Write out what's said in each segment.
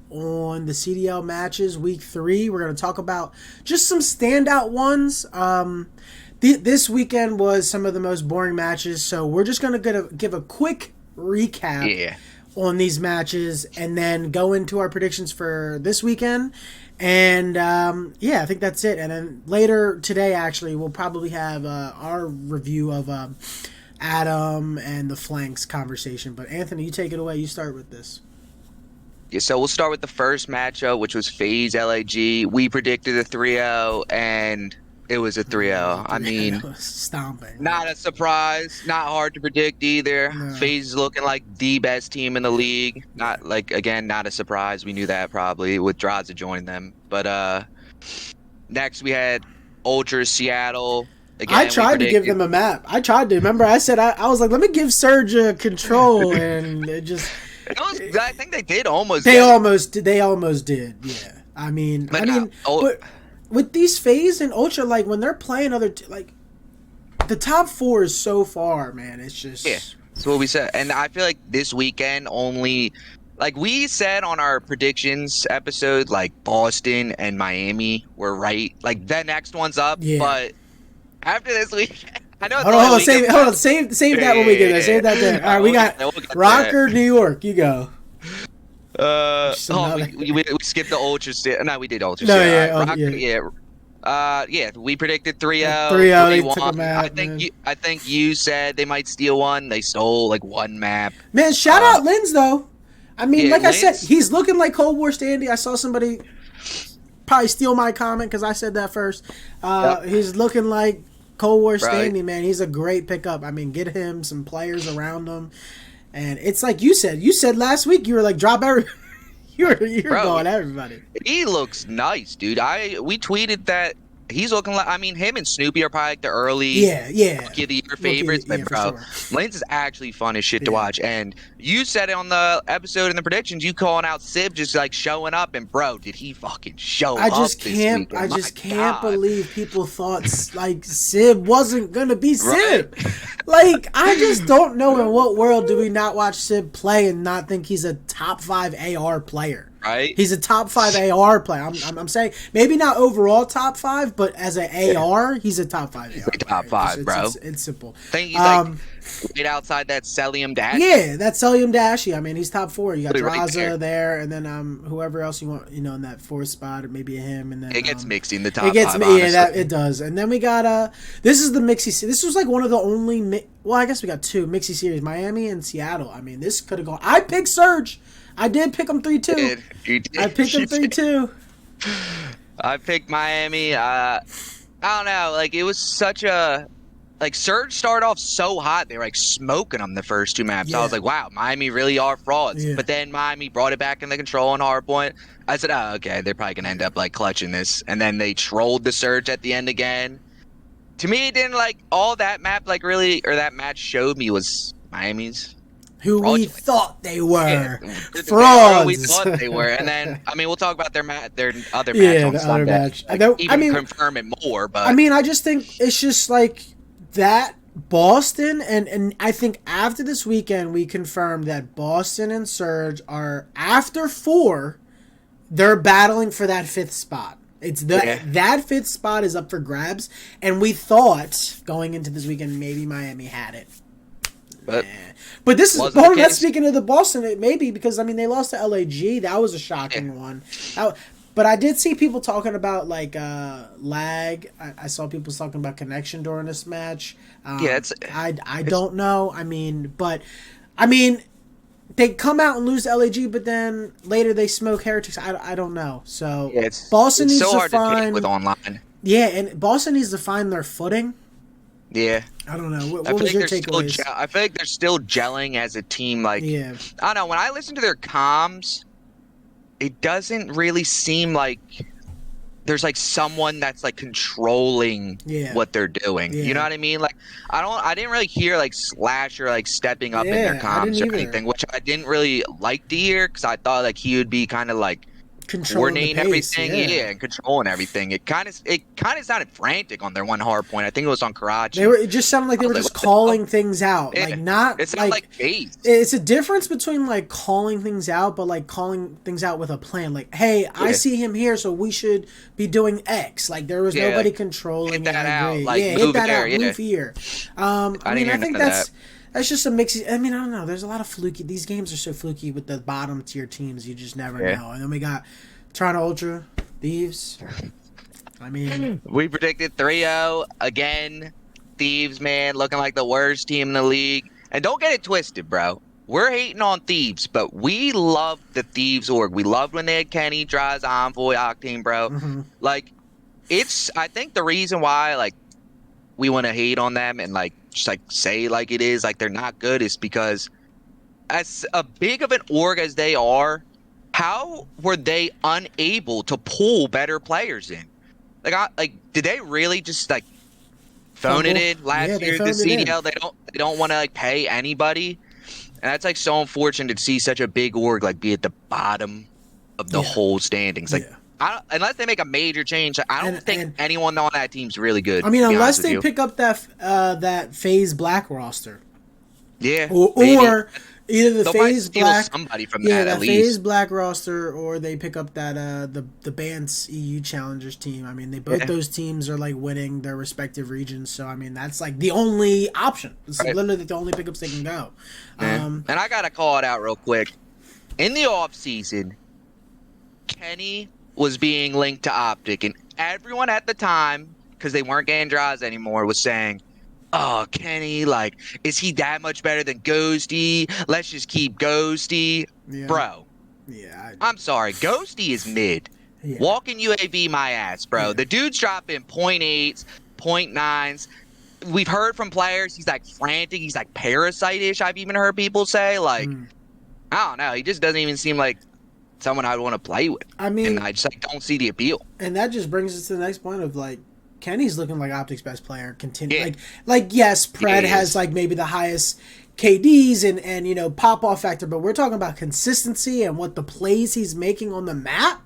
On the CDL matches week 3. We're going to talk about just some standout ones. This weekend was some of the most boring matches, so we're just going to give a quick recap on these matches and then go into our predictions for this weekend. And I think that's it. And then later today, actually, we'll probably have our review of Adam and the flanks conversation. But Anthony, you take it away. You start with this. Yeah, so we'll start with the first matchup, which was Faze LAG. We predicted a 3-0, and it was a 3-0. I mean, stomping. Not a surprise. Not hard to predict either. No. Faze is looking like the best team in the league. Not a surprise. We knew that probably with Draza joining them. But next we had Ultra Seattle. Again, I tried to give them a map. I tried to. Remember, I said I was like, let me give Surge a control, and it just. I think they did almost. They almost did. Yeah. I mean, but with these Faze and Ultra, like when they're playing like the top 4 is so far, man. It's just that's what we said, and I feel like this weekend only. Like we said on our predictions episode, like Boston and Miami were right. Like the next one's up, but after this weekend. I know. Hold on, save that when we get there. Save that there. All right, we got Rocker, New York. You go. We skipped the Ultra. No, we did Ultra. We predicted 3-0. 3-0. They took a map. I think you said they might steal one. They stole like one map. Man, shout out Linz though. I mean, like Linz, I said, he's looking like Cold War Standy. I saw somebody probably steal my comment because I said that first. He's looking like Cold War Standy, man. He's a great pickup. I mean, get him some players around him. And it's like you said. You said last week you were like, drop every... you're going everybody. He looks nice, dude. We tweeted that he's looking like... I mean, him and Snoopy are probably like the early Rookie of the Year favorites. But, bro, Lance is actually fun as shit to watch. And you said it on the episode in the predictions, you calling out Sib just like showing up. And, bro, did he fucking show up this weekend? I just can't believe people thought like Sib wasn't going to be Sib. Like, I just don't know in what world do we not watch Sib play and not think he's a top 5 AR player. Right? He's a top 5 AR player. I'm saying maybe not overall top 5, but as an AR, he's a top 5 AR. He's a top 5, bro. It's simple. Think he's like right outside that Celium Dash. Yeah, that's Celium Dashy. I mean, he's top 4. You got Draza there, and then whoever else you want, in that 4th spot, or maybe him, and then it gets mixy in the top 5. It does. And then we got this is the Mixie. This was like one of the only. Well, I guess we got 2 Mixie series, Miami and Seattle. I mean, this could have gone. I picked Surge. I did pick him 3-2. I picked him 3-2. I picked Miami. I don't know. Like, it was such a... Like, Surge started off so hot. They were, like, smoking them the first 2 maps. I was like, wow, Miami really are frauds. But then Miami brought it back in the control on hardpoint. I said, oh, okay, they're probably going to end up, like, clutching this. And then they trolled the Surge at the end again. To me, it didn't, like, all that map, like, really... Or that match showed me was Miami's. Who we thought they were. Frauds. We thought they were. And then, I mean, we'll talk about their other match on the Sunday. Other match. Confirm it more. But I mean, I just think it's just like that Boston, and I think after this weekend, we confirmed that Boston and Surge are, after 4, they're battling for that 5th spot. It's that 5th spot is up for grabs. And we thought, going into this weekend, maybe Miami had it. But this is that's speaking of the Boston. It may be because they lost to LAG. That was a shocking one. But I did see people talking about like lag. I saw people talking about connection during this match. I don't know. They come out and lose to LAG, but then later they smoke Heretics. I don't know. So Boston needs so to hard find to take with online. Yeah, and Boston needs to find their footing. Yeah. I don't know. What was your takeaways? I feel like they're still gelling as a team. Like, I don't know. When I listen to their comms, it doesn't really seem like there's like someone that's like controlling what they're doing. You know what I mean? Like, I didn't really hear like Slasher like stepping up in their comms or anything, which I didn't really like to hear because I thought like he would be kind of like controlling the coordinating pace, everything, yeah. and controlling everything. It kind of sounded frantic on their one hard point. I think it was on Karachi. It just sounded like they were just What the hell? calling things out, Yeah, like not it sounded like like Faze. it's a difference between like calling things out, but like calling things out with a plan. Like, hey, I see him here, so we should be doing X. Like there was nobody like, controlling hit that it. I out, agree. like, Yeah, hit move that it out, there, yeah. move here. I think that's just a mix. I mean, I don't know. There's a lot of fluky. These games are so fluky with the bottom tier teams. You just never know. And then we got Toronto Ultra, Thieves. I mean, We predicted 3-0 again. Thieves, man, looking like the worst team in the league. And don't get it twisted, bro. We're hating on Thieves, but we love the Thieves org. We loved when they had Kenny, Dries, Envoy, Octane, bro. Like, I think the reason why, like, we want to hate on them and, like, just, like, say like it is, like, they're not good is because as a big of an org as they are, how were they unable to pull better players in? Like, did they really just, like, phone it in last year? The CDL, they don't want to, like, pay anybody. And that's, like, so unfortunate to see such a big org, like, be at the bottom of the whole standings. Like, unless they make a major change, I don't think anyone on that team's really good. I mean, unless they pick up that Faze Black roster. Yeah. Or either the They'll Faze Black, somebody from that at least. Faze Black roster, or they pick up that the Bance EU Challengers team. I mean, both those teams are like winning their respective regions, so I mean that's like the only option. It's literally the only pickups they can go. And I gotta call it out real quick. In the off season, Kenny was being linked to Optic, and everyone at the time, because they weren't getting draws anymore, was saying, oh, Kenny, like, is he that much better than Ghosty? Let's just keep Ghosty. Yeah. Bro. Yeah. I'm sorry. Ghosty is mid. Yeah. Walking UAV my ass, bro. Yeah. The dude's dropping 0.8s, 0.9s. We've heard from players, he's, like, frantic. He's, like, parasite-ish, I've even heard people say. Like, I don't know. He just doesn't even seem like someone I'd want to play with. I mean, and I just, like, don't see the appeal. And that just brings us to the next point of, like, Kenny's looking like Optic's best player. Like yes, Pred has like maybe the highest KDs and you know pop-off factor, but we're talking about consistency and what the plays he's making on the map.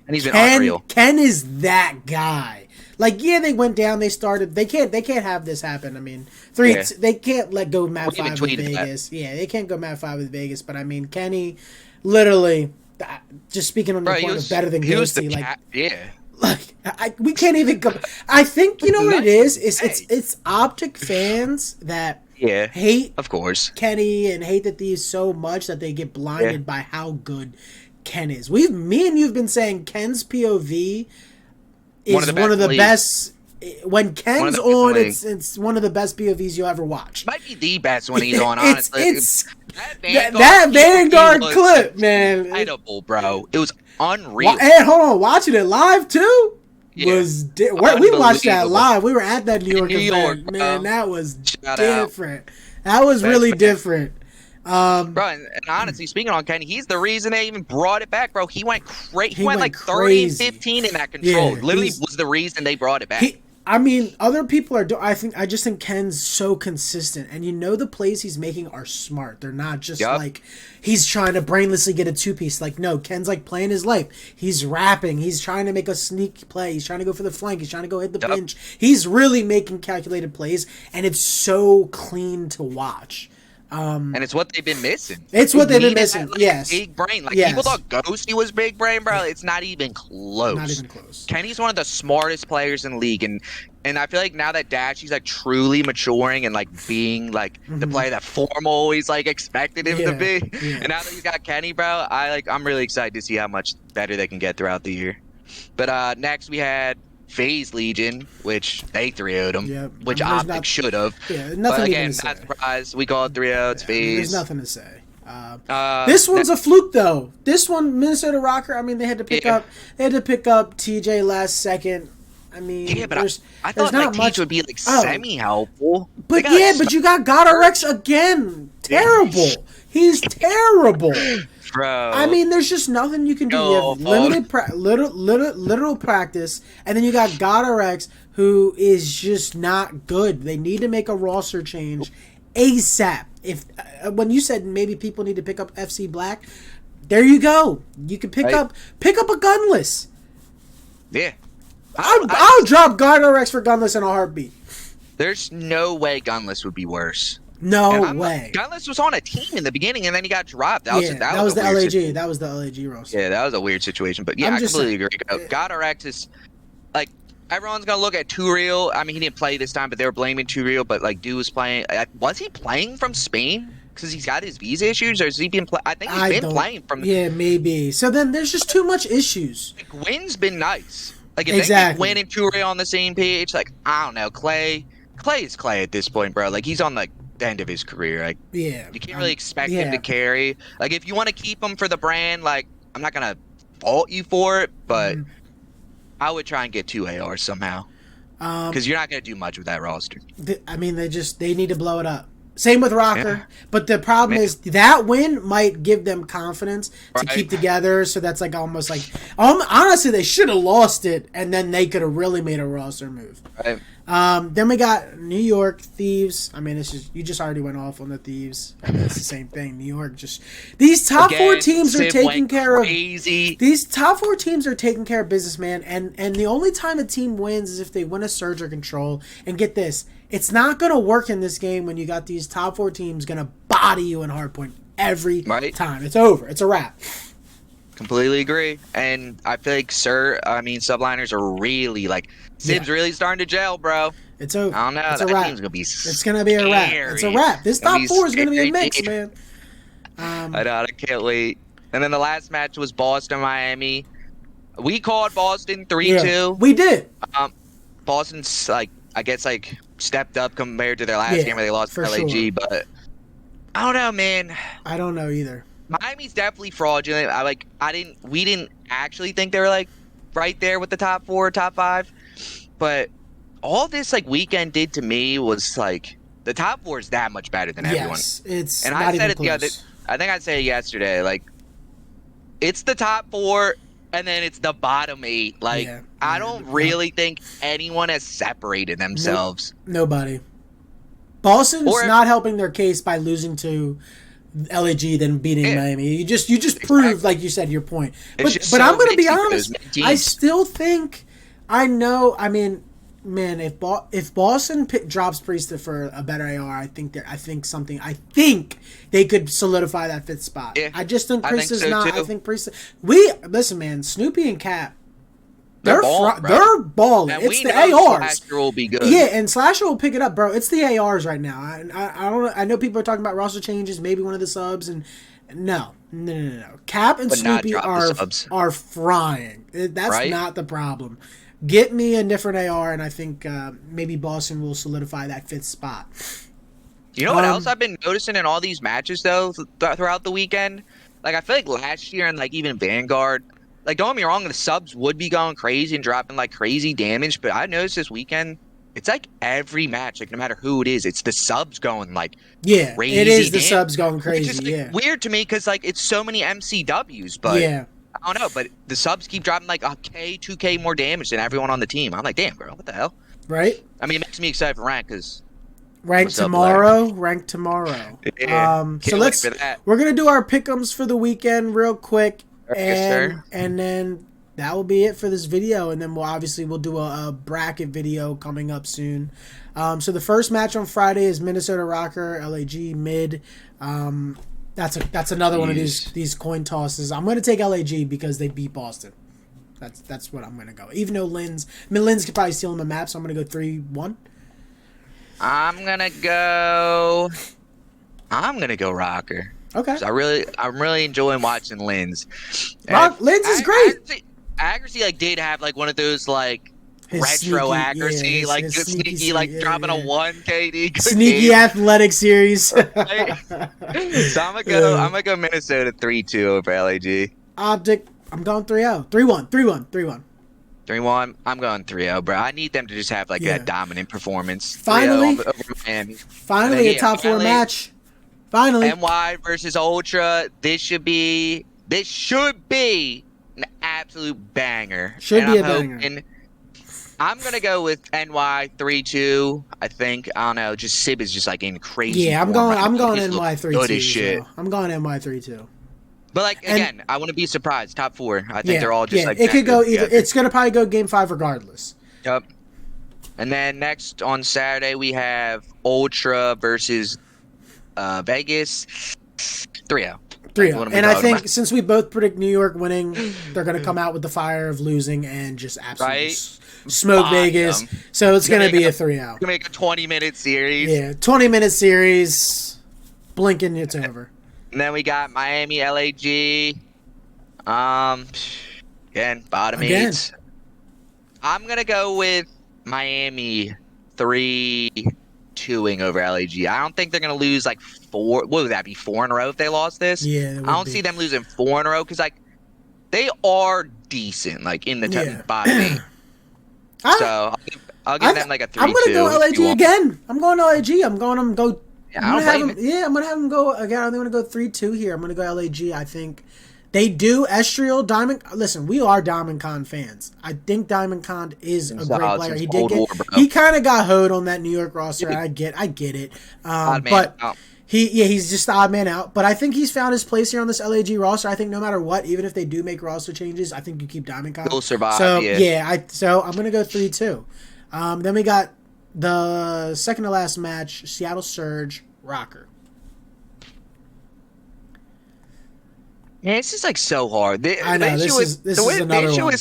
And he's been unreal. Ken is that guy. Like they went down, they started. They can't have this happen. I mean, they can't let go Map 5 with Vegas. Yeah, they can't go Map 5 with Vegas. But I mean, Kenny, literally, just speaking on the point of better than Ghosty. Like we can't even go. I think you know what it is. It's Optic fans that hate, of course, Kenny and hate the Thieves so much that they get blinded by how good Ken is. Me and you've been saying Ken's POV is one of the best. When Ken's on, it's one of the best POVs you'll ever watch. Might be the best when he's on. Honestly, that Vanguard clip, man, incredible, bro. It was unreal. And hold on, watching it live too was we watched that live. We were at that New York event, man. That was different. That was really different. Bro, and honestly, speaking on Kenny, he's the reason they even brought it back, bro. He went crazy. He went like 30 and 15 in that control. Literally was the reason they brought it back. I mean, other people are. I just think Ken's so consistent, and you know the plays he's making are smart. They're not just like he's trying to brainlessly get a 2-piece. Like no, Ken's like playing his life. He's rapping. He's trying to make a sneak play. He's trying to go for the flank. He's trying to go hit the pinch. He's really making calculated plays, and it's so clean to watch. And it's what they've been missing. It's what they've been missing. Yes, big brain. Like people thought Ghosty was big brain, bro. It's not even close. Not even close. Kenny's one of the smartest players in the league, and I feel like now that Dashy's like truly maturing and like being like the player that Formal always like expected him to be, and now that he's got Kenny, bro, I'm really excited to see how much better they can get throughout the year. But next we had Faze Legion, which they 3-0'd him, which Optic should have. Yeah, nothing but again, not surprised. We call it 3-0. It's Faze. There's nothing to say. This one's a fluke though. This one, Minnesota Rocker. I mean, they had to pick up TJ last second. I mean, but I thought not like much would be like semi helpful. But but you got Godorex again. Terrible. He's terrible. Bro. I mean, there's just nothing you can do. You have limited literal practice, and then you got Godorex, who is just not good. They need to make a roster change ASAP. If when you said maybe people need to pick up FC Black, There you go. You can pick Right. up a gunless. Yeah. I'll drop Gynorex for gunless in a heartbeat. There's no way Gunless would be worse. No way. Gunless was on a team in the beginning, and then he got dropped. That was the a weird LAG. situation. That was the LAG roster. Yeah, that was a weird situation. But yeah, I completely agree. God RX is like everyone's gonna look at Too Real. I mean, he didn't play this time, but they were blaming Too Real. But like, dude was playing. Was he playing from Spain because he's got his visa issues, or has he been? I think he's been playing from. Yeah, maybe. So then there's just too much issues. Like, Wynn's been nice. Like if they keep Wynn and Too Real on the same page, like I don't know, Clay is Clay at this point, bro. Like he's on the end of his career. Like you can't really expect him to carry. Like if you want to keep him for the brand, like I'm not gonna fault you for it, but I would try and get 2 ARs somehow. Because you're not gonna do much with that roster. I mean, they need to blow it up. Same with Rocker, but the problem is that win might give them confidence to keep together. So that's like almost like honestly, they should have lost it, and then they could have really made a roster move. Right. Then we got New York Thieves. I mean, it's just you just already went off on the Thieves. I mean, it's the same thing. New York just these top four teams are taking care of. These top 4 teams are taking care of business, man. And the only time a team wins is if they win a surge or control. And get this. It's not going to work in this game when you got these top 4 teams going to body you in hardpoint every time. It's over. It's a wrap. Completely agree. And I feel like subliners are really like Sib's really starting to gel, bro. It's over. I don't know. It's that a wrap. team's gonna be it's going to be a wrap. It's a wrap. This top 4 is going to be a mix, man. I know. I can't wait. And then the last match was Boston, Miami. We called Boston 3-2. Yeah, we did. Boston's I guess stepped up compared to their last game where they lost to LAG, but I don't know, man. I don't know either. Miami's definitely fraudulent. We didn't actually think they were right there with the top 4, top 5, but all this weekend did to me was the top 4 is that much better than everyone. It's and not I said even it close. I think I said it yesterday. It's the top 4. And then it's the bottom 8. I don't really think anyone has separated themselves. Nobody. Boston's not helping their case by losing to LAG than beating Miami. You just proved, like you said, your point. But I'm going to be honest. I still think man, if Boston drops Priest for a better AR, I think they could solidify that 5th spot. Yeah, I just think Priest is not. Too. I think Priest. Listen, man. Snoopy and Cap, they're balling. It's the ARs. Slasher will be good. Yeah, and Slasher will pick it up, bro. It's the ARs right now. I don't. I know people are talking about roster changes, maybe one of the subs, and no. Cap and Snoopy are frying. That's not the problem. Get me a different AR, and I think maybe Boston will solidify that 5th spot. You know what else I've been noticing in all these matches, though, throughout the weekend? I feel like last year and, even Vanguard, don't get me wrong, the subs would be going crazy and dropping, crazy damage, but I noticed this weekend, it's every match, no matter who it is, it's the subs going, crazy. It is the subs going crazy, it's just, weird to me, because, it's so many MCWs, but... Yeah. I don't know, but the subs keep dropping a K, 2K more damage than everyone on the team. I'm like, damn, bro, what the hell? Right? I mean, it makes me excited for rank because rank tomorrow. Yeah, so we're gonna do our pick'ems for the weekend real quick, and then that will be it for this video, and then we'll do a bracket video coming up soon. So the first match on Friday is Minnesota Rocker LAG mid. That's another one of these coin tosses. I'm going to take LAG because they beat Boston. That's what I'm going to go. Even though Lynn's could probably steal him a map, so I'm going to go 3-1. I'm going to go Rocker. Okay. I'm really enjoying watching Lynn's. Lynn's is great. Accuracy did have one of those his retro sneaky, accuracy, his sneaky, dropping a 1 KD. Sneaky athletic series. So I'm gonna go Minnesota 3-2 over LAG. Optic, I'm going 3-0. 3-1. 3-1. I'm going 3-0, bro. I need them to just have that dominant performance. Finally, over Miami. Finally, a top 4 match. Finally, NY versus Ultra. This should be an absolute banger. Should be a banger. I'm going to go with NY 3-2, I think. I don't know. Just Sib is just in crazy I'm form going NY 3-2. Good as shit. I'm going NY 3-2. But like And again, I wouldn't be surprised. Top 4. I think they're all just like it could go either. together. It's gonna probably go game 5 regardless. Yep. And then next on Saturday we have Ultra versus Vegas 3-0. 3-0. And I think since we both predict New York winning, they're going to come out with the fire of losing and just absolutely smoke Vegas. So it's going to be a 3-0. Going to make a 20-minute series. Yeah, 20-minute series. Blinking, it's over. And then we got Miami, LAG. Again, bottom 8. I'm going to go with Miami 3-2ing over LAG. I don't think they're going to lose like 4. What would that be? 4 in a row if they lost this? Yeah. I don't see them losing 4 in a row because like they are decent, like in the bottom 8. So I'll give them like a 3-2. I'm going to go LAG again. I'm going to LAG. I'm going to go. I'm going to have them go again. I'm going to go 3-2 here. I'm going to go LAG. I think they do Estriel Diamond. Listen, we are Diamond Con fans. I think Diamond Con is a great player. He kind of got hoed on that New York roster. I get it. But he's just the odd man out. But I think he's found his place here on this LAG roster. I think no matter what, even if they do make roster changes, I think you keep Diamond Con. He'll survive. So so I'm gonna go 3-2. Then we got the second to last match: Seattle Surge Rocker. Yeah, it's just like so hard. I know this is another one.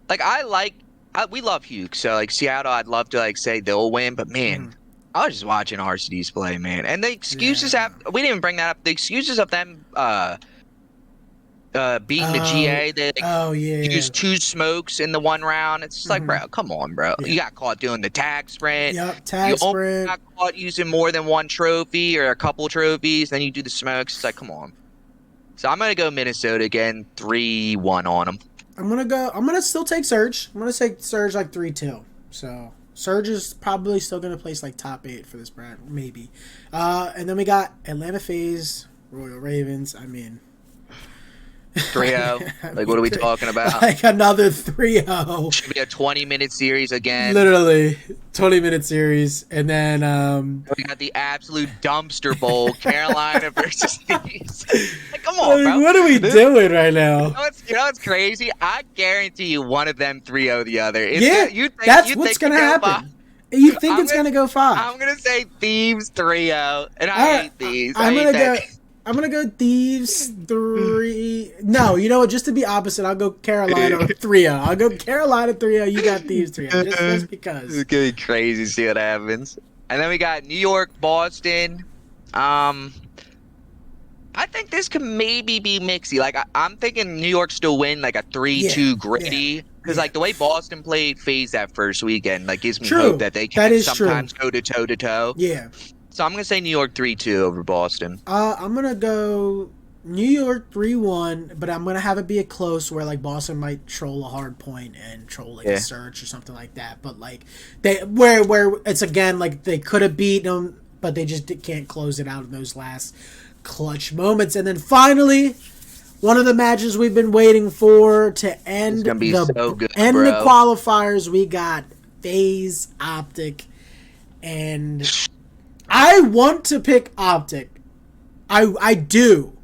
Like we love Hugh, so like Seattle, I'd love to like say they'll win, but man, I was just watching RCDs play, man, and the excuses we didn't even bring that up. The excuses of them beating the GA, they used 2 smokes in the 1 round. It's just like, bro, come on, bro. You got caught doing the tag sprint. Yep, tag sprint. You got caught using more than 1 trophy or a couple trophies. Then you do the smokes. It's like, come on. So I'm gonna go Minnesota again, 3-1 on them. I'm gonna still take Surge. I'm gonna take Surge like 3-2. So Surge is probably still gonna place like top 8 for this brand, maybe. And then we got Atlanta Faze, Royal Ravens. I mean, 3-0. Like, what are we talking about? Like another 3-0. Should be a 20-minute series again. Literally, 20-minute series, and then we got the absolute dumpster bowl, Carolina versus Thieves. Like, come on, bro. What are we doing right now? You know what's crazy? I guarantee you, one of them 3-0 the other. That's what's gonna happen. You think it's gonna go 5? I'm gonna say Thieves 3-0, and I hate Thieves. I'm going to go Thieves 3. No, you know what? Just to be opposite, I'll go Carolina 3-0. I'll go Carolina 3-0. You got Thieves 3-0. Just because. It's going to be crazy to see what happens. And then we got New York, Boston. I think this could maybe be mixy. Like, I'm thinking New York still win like a 3-2 gritty. Because, like, the way Boston played Faze that first weekend, like, gives me hope that they can sometimes go to toe-to-toe. Yeah. So I'm going to say New York 3-2 over Boston. I'm going to go New York 3-1, but I'm going to have it be a close where, like, Boston might troll a hard point and troll, like, a search or something like that. But, like, where it's, again, like, they could have beaten them, but they just can't close it out in those last clutch moments. And then finally, one of the matches we've been waiting for to end the qualifiers, we got FaZe, Optic, and I want to pick Optic. I do.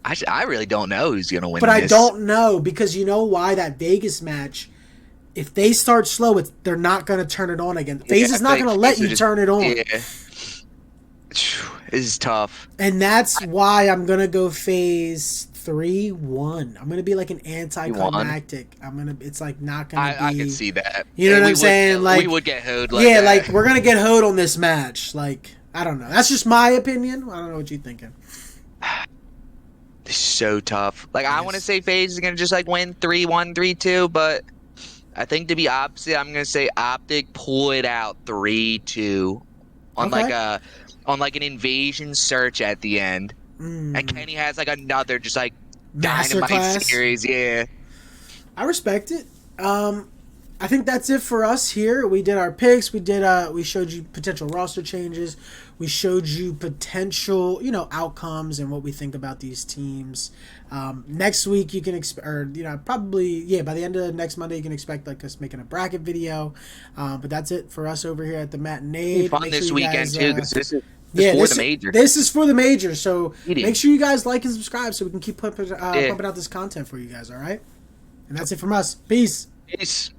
I really don't know who's going to win this. But I don't know because you know why? That Vegas match, if they start slow, they're not going to turn it on again. FaZe is not going to let you turn it on. Yeah. This is tough. And that's why I'm going to go FaZe 3-1. I'm going to be like an anticlimactic. It's like not going to be. I can see that. You know what I'm saying? Like, we would get hoed like that. Like we're going to get hoed on this match. Like, I don't know. That's just my opinion. I don't know what you're thinking. It's so tough. Like, I want to say FaZe is going to just like win 3-1, 3-2, but I think to be opposite, I'm going to say Optic pull it out 3-2 on like an invasion search at the end. And Kenny has like another just like dynamite series. Yeah, I respect it. I think that's it for us here. We did our picks. We showed you potential roster changes. We showed you potential, outcomes and what we think about these teams. Next week you can probably by the end of next Monday you can expect like us making a bracket video. But that's it for us over here at the Matinee. Fun this weekend too. It's Yeah, for the major. this is for the major, so Eating. make sure you guys like and subscribe so we can keep pumping Yeah. out this content for you guys, all right? And that's it from us. Peace. Peace.